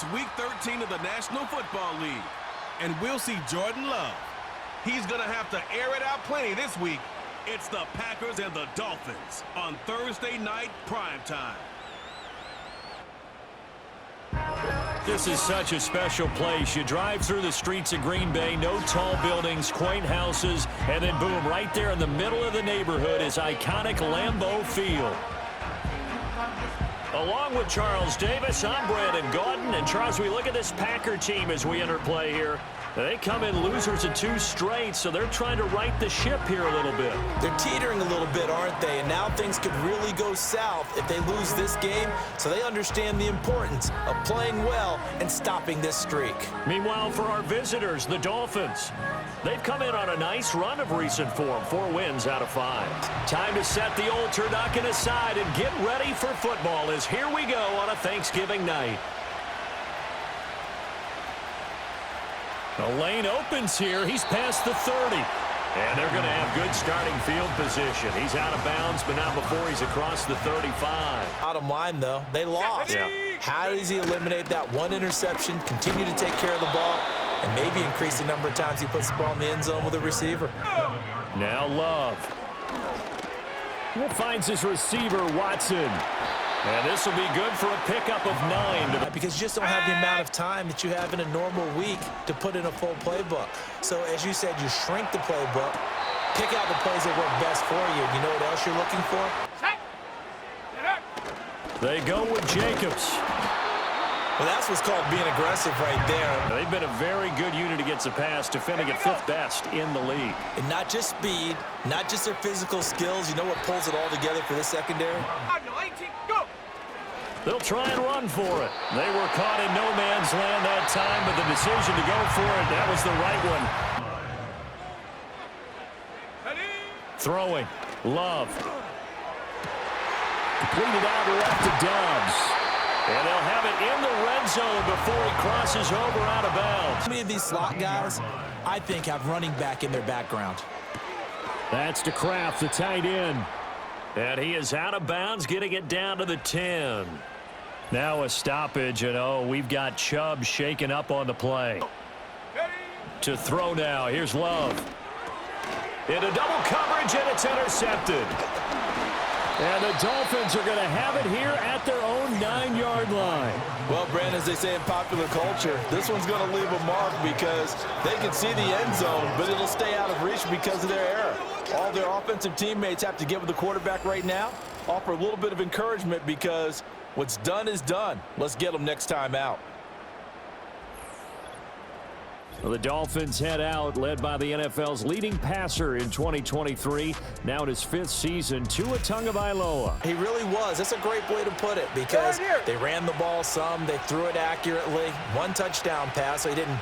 It's Week 13 of the National Football League, and we'll see Jordan Love. He's going to have to air it out plenty this week. It's the Packers and the Dolphins on Thursday night primetime. This is such a special place. You drive through the streets of Green Bay, no tall buildings, quaint houses, and then boom, right there in the middle of the neighborhood is iconic Lambeau Field. Along with Charles Davis, I'm Brandon Gaudin. And Charles, we look at this Packer team as we enter play here. They come in losers of 2 straight, so they're trying to right the ship here a little bit. They're teetering a little bit, aren't they? And now things could really go south if they lose this game, so they understand the importance of playing well and stopping this streak. Meanwhile, for our visitors, the Dolphins, they've come in on a nice run of recent form, 4 wins out of 5. Time to set the old turducken aside and get ready for football as here we go on a Thanksgiving night. The lane opens here. He's past the 30. And they're going to have good starting field position. He's out of bounds, but not before he's across the 35. Bottom line, though, they lost. Yeah. How does he eliminate that 1 interception, continue to take care of the ball, and maybe increase the number of times he puts the ball in the end zone with a receiver? Now Love. He finds his receiver, Watson. And this will be good for a pickup of 9. Because you just don't have the amount of time that you have in a normal week to put in a full playbook. So, as you said, you shrink the playbook, pick out the plays that work best for you. You know what else you're looking for? They go with Jacobs. Well, that's what's called being aggressive right there. They've been a very good unit against the pass, defending at 5th best in the league. And not just speed, not just their physical skills. You know what pulls it all together for this secondary? They'll try and run for it. They were caught in no man's land that time, but the decision to go for it, that was the right one. Throwing. Love. Completed out left to Dobbs. And they'll have it in the red zone before he crosses over out of bounds. Many of these slot guys, I think, have running back in their background. That's to Kraft, the tight end. And he is out of bounds, getting it down to the 10. Now a stoppage, and we've got Chubb shaken up on the play. To throw now, here's Love. Into double coverage, and it's intercepted. And the Dolphins are going to have it here at their own 9-yard line. Well, Brandon, as they say in popular culture, this one's going to leave a mark because they can see the end zone, but it'll stay out of reach because of their error. All their offensive teammates have to get with the quarterback right now, offer a little bit of encouragement because what's done is done. Let's get them next time out. Well, the Dolphins head out, led by the NFL's leading passer in 2023, now in his 5th season, Tua Tagovailoa. He really was. That's a great way to put it because they ran the ball some, they threw it accurately, 1 touchdown pass, so he didn't,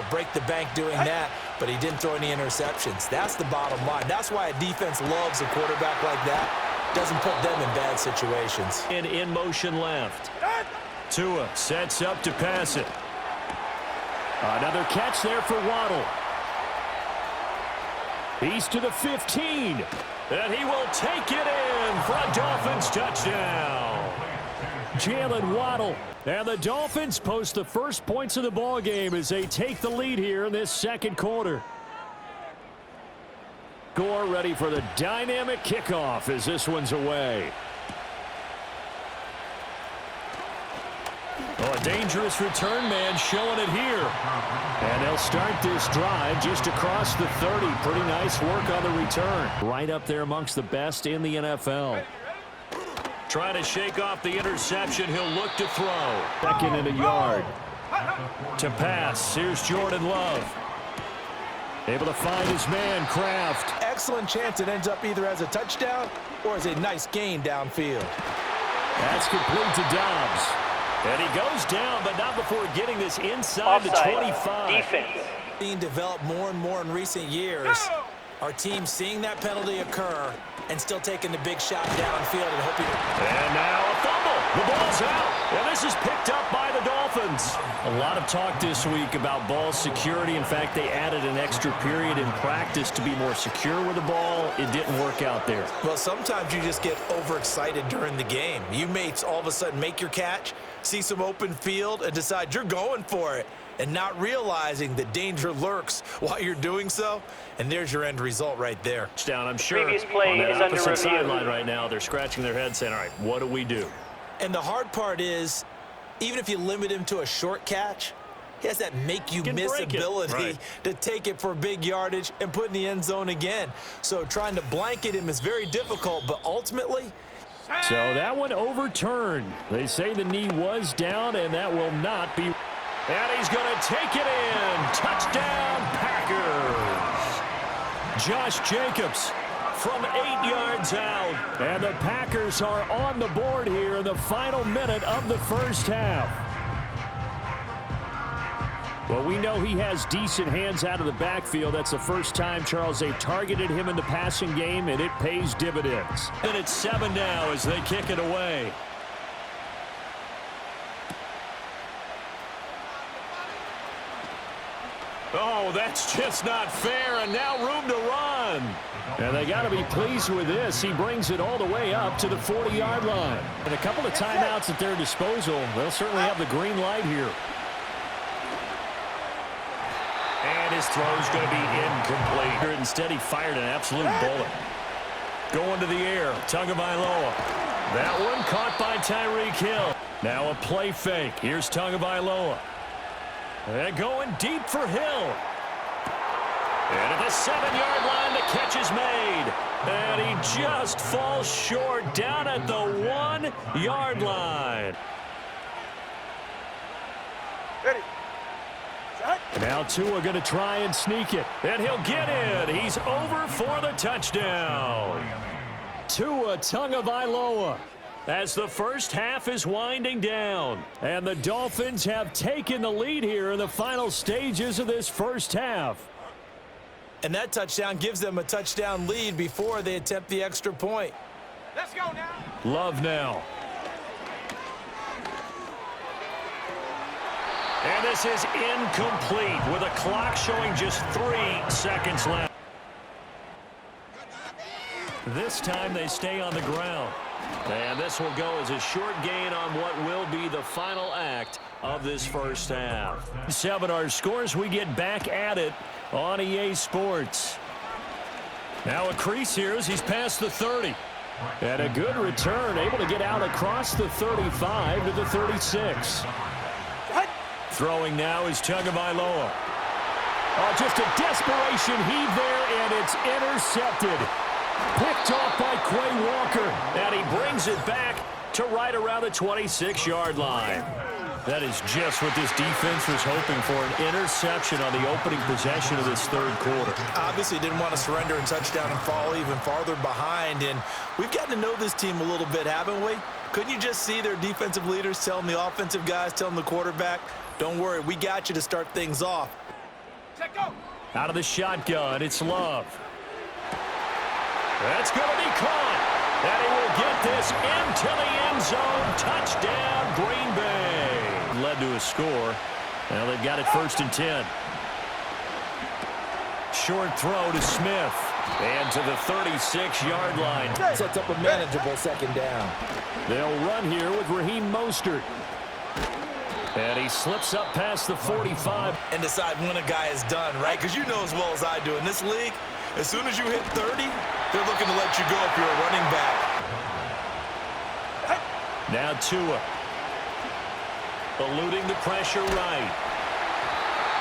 break the bank doing that, but he didn't throw any interceptions. That's the bottom line. That's why a defense loves a quarterback like that. Doesn't put them in bad situations. And in motion left. Tua sets up to pass it. Another catch there for Waddle. He's to the 15. And he will take it in for a Dolphins touchdown. Jalen Waddle. And the Dolphins post the first points of the ball game as they take the lead here in this second quarter. Gore ready for the dynamic kickoff as this one's away. Oh, a dangerous return man showing it here. And they'll start this drive just across the 30. Pretty nice work on the return. Right up there amongst the best in the NFL. Trying to shake off the interception. He'll look to throw. Second and a yard. To pass. Here's Jordan Love. Able to find his man, Kraft. Excellent chance it ends up either as a touchdown or as a nice gain downfield. That's complete to Dobbs. And he goes down, but not before getting this inside the 25. Defense. Being developed more and more in recent years. Our team seeing that penalty occur and still taking the big shot downfield and hoping. And now a fumble. The ball's out. And this is picked up by the Dolphins. Dolphins. A lot of talk this week about ball security. In fact, they added an extra period in practice to be more secure with the ball. It didn't work out there. Well, sometimes you just get overexcited during the game. You may all of a sudden make your catch, see some open field, and decide you're going for it, and not realizing that danger lurks while you're doing so. And there's your end result right there. Down, I'm sure. Previous play on that is under opposite review. sideline right now, they're scratching their heads saying, all right, what do we do? And the hard part is, even if you limit him to a short catch, he has that make-you-miss break it. ability Right. to take it for big yardage and put in the end zone again. So trying to blanket him is very difficult, but ultimately, So that one overturned. They say the knee was down, and that will not be. And he's going to take it in. Touchdown, Packers. Josh Jacobs from 8 yards out. And the Packers are on the board here in the final minute of the first half. Well, we know he has decent hands out of the backfield. That's the first time, Charles, they've targeted him in the passing game, and it pays dividends. And it's 7 now as they kick it away. Oh, that's just not fair, and now room to run. And they got to be pleased with this. He brings it all the way up to the 40-yard line. And a couple of timeouts at their disposal. They'll certainly have the green light here. And his throw's going to be incomplete. Instead, he fired an absolute bullet. Going to the air, Tagovailoa. That one caught by Tyreek Hill. Now a play fake. Here's Tagovailoa. And going deep for Hill. And at the 7-yard line, the catch is made. And he just falls short down at the 1-yard line. Ready. Now Tua going to try and sneak it. And he'll get in. He's over for the touchdown. Tua Tagovailoa. As the first half is winding down. And the Dolphins have taken the lead here in the final stages of this first half. and that touchdown gives them a touchdown lead before they attempt the extra point. Let's go now. Love now. And this is incomplete with a clock showing just 3 seconds left. This time they stay on the ground. And this will go as a short gain on what will be the final act of this first half. 7 our scores. We get back at it on EA Sports. Now a crease here as he's past the 30. And a good return, able to get out across the 35 to the 36. Throwing now is Tagovailoa. Oh, just a desperation heave there, and it's intercepted. Picked off by Quay Walker, and he brings it back to right around the 26-yard line. That is just what this defense was hoping for, an interception on the opening possession of this third quarter. Obviously didn't want to surrender and touchdown and fall even farther behind, and we've gotten to know this team a little bit, haven't we? Couldn't you just see their defensive leaders telling the offensive guys, telling the quarterback, don't worry, we got you to start things off. Check go. Out of the shotgun, it's Love. That's going to be caught. And he will get this into the end zone. Touchdown, Green Bay. Led to a score. Now they've got it 1st and 10. Short throw to Smith. And to the 36-yard line. Sets up a manageable second down. They'll run here with Raheem Mostert. And he slips up past the 45. And decide when a guy is done, right? Because you know as well as I do, in this league, as soon as you hit 30, they're looking to let you go if you're a running back. Now Tua. Eluding the pressure right.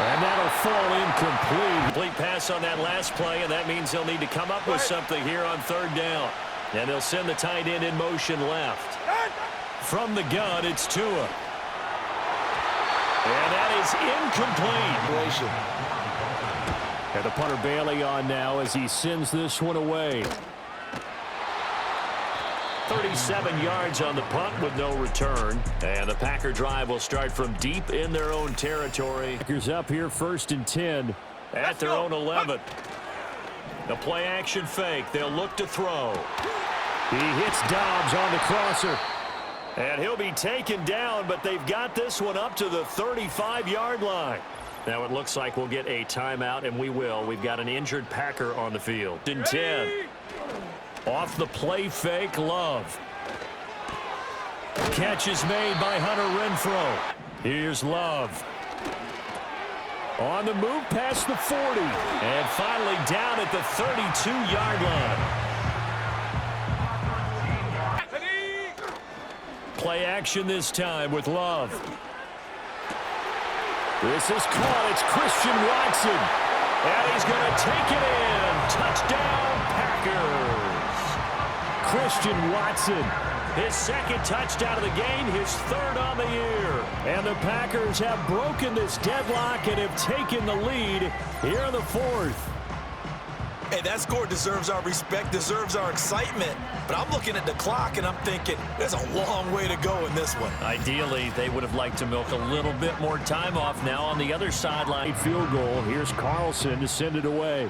And that'll fall incomplete. Complete pass on that last play, and that means they'll need to come up with something here on 3rd down. And they'll send the tight end in motion left. From the gun, it's Tua. And that is incomplete. And the punter Bailey on now as he sends this one away. 37 yards on the punt with no return. And the Packer drive will start from deep in their own territory. Packers up here 1st and 10 at their own 11. The play action fake. They'll look to throw. He hits Dobbs on the crosser. And he'll be taken down, but they've got this one up to the 35-yard line. Now it looks like we'll get a timeout, and we will. We've got an injured Packer on the field. In 10. Off the play fake, Love. Catch is made by Hunter Renfrow. Here's Love. On the move past the 40. And finally down at the 32-yard line. Play action this time with Love. This is caught. It's Christian Watson. And he's going to take it in. Touchdown, Packers. Christian Watson. His second touchdown of the game, his third on the year. And the Packers have broken this deadlock and have taken the lead here in the fourth. Hey, that score deserves our respect, deserves our excitement. But I'm looking at the clock, and I'm thinking there's a long way to go in this one. Ideally, they would have liked to milk a little bit more time off now on the other sideline. Field goal. Here's Carlson to send it away.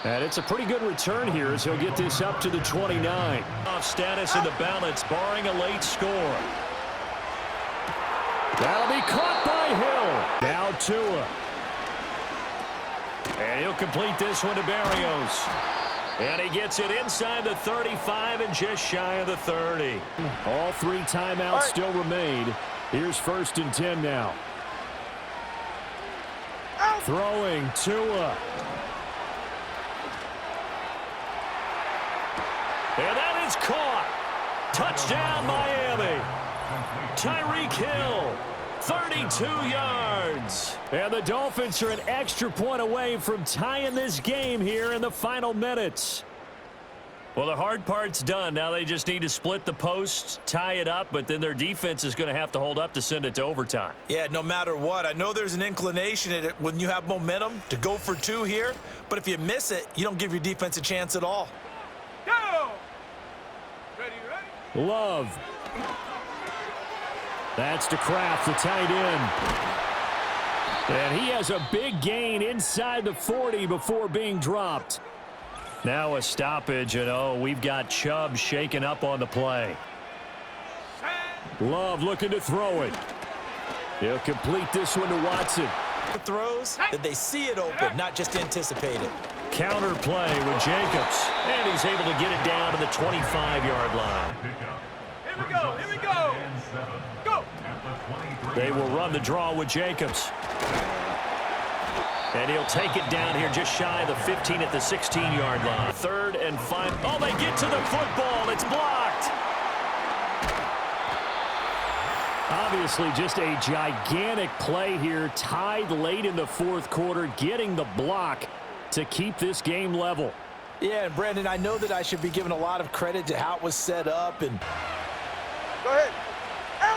And it's a pretty good return here as he'll get this up to the 29. Off status in the balance, barring a late score. That'll be caught by Hill. Now Tua. And he'll complete this one to Berrios. And he gets it inside the 35 and just shy of the 30. All three timeouts still remain. Here's 1st and 10 now. Throwing Tua. And that is caught. Touchdown, Miami. Tyreek Hill, 32 yards. And the Dolphins are an extra point away from tying this game here in the final minutes. Well, the hard part's done. Now they just need to split the posts, tie it up, but then their defense is going to have to hold up to send it to overtime. Yeah, no matter what. I know there's an inclination in it when you have momentum to go for 2 here, but if you miss it, you don't give your defense a chance at all. Go! Ready? Love. That's to Kraft, the tight end. And he has a big gain inside the 40 before being dropped. Now a stoppage, and we've got Chubb shaken up on the play. Love looking to throw it. He'll complete this one to Watson. The throws, that they see it open, not just anticipate it. Counter play with Jacobs. And he's able to get it down to the 25-yard line. Here we go, here we go. Go! They will run the draw with Jacobs. And he'll take it down here just shy of the 15 at the 16-yard line. 3rd and 5. Oh, they get to the football. It's blocked. Obviously, just a gigantic play here. Tied late in the 4th quarter, getting the block to keep this game level. Yeah, and Brandon, I know that I should be giving a lot of credit to how it was set up. And Go ahead.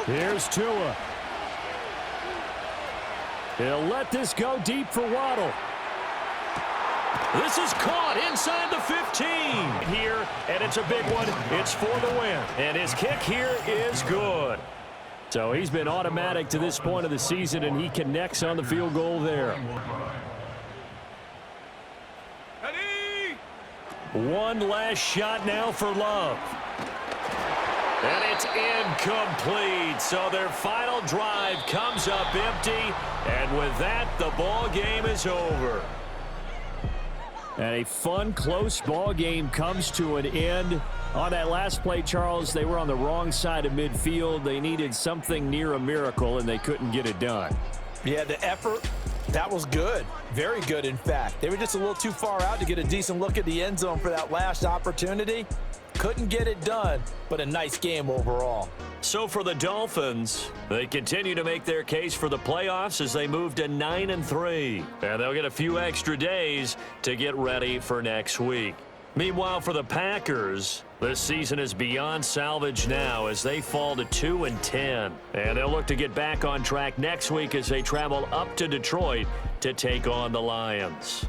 Here's Tua. He'll let this go deep for Waddle. This is caught inside the 15 here, and it's a big one. It's for the win. And his kick here is good. So he's been automatic to this point of the season, and he connects on the field goal there. Ready? One last shot now for Love. And it's incomplete. So their final drive comes up empty. And with that, the ball game is over. And a fun, close ball game comes to an end. On that last play, Charles, they were on the wrong side of midfield. They needed something near a miracle, and they couldn't get it done. yeah, the effort, that was good. Very good, in fact. They were just a little too far out to get a decent look at the end zone for that last opportunity. Couldn't get it done, but a nice game overall. So for the Dolphins, they continue to make their case for the playoffs as they move to 9-3. And they'll get a few extra days to get ready for next week. Meanwhile, for the Packers, this season is beyond salvage now as they fall to 2-10. And they'll look to get back on track next week as they travel up to Detroit to take on the Lions.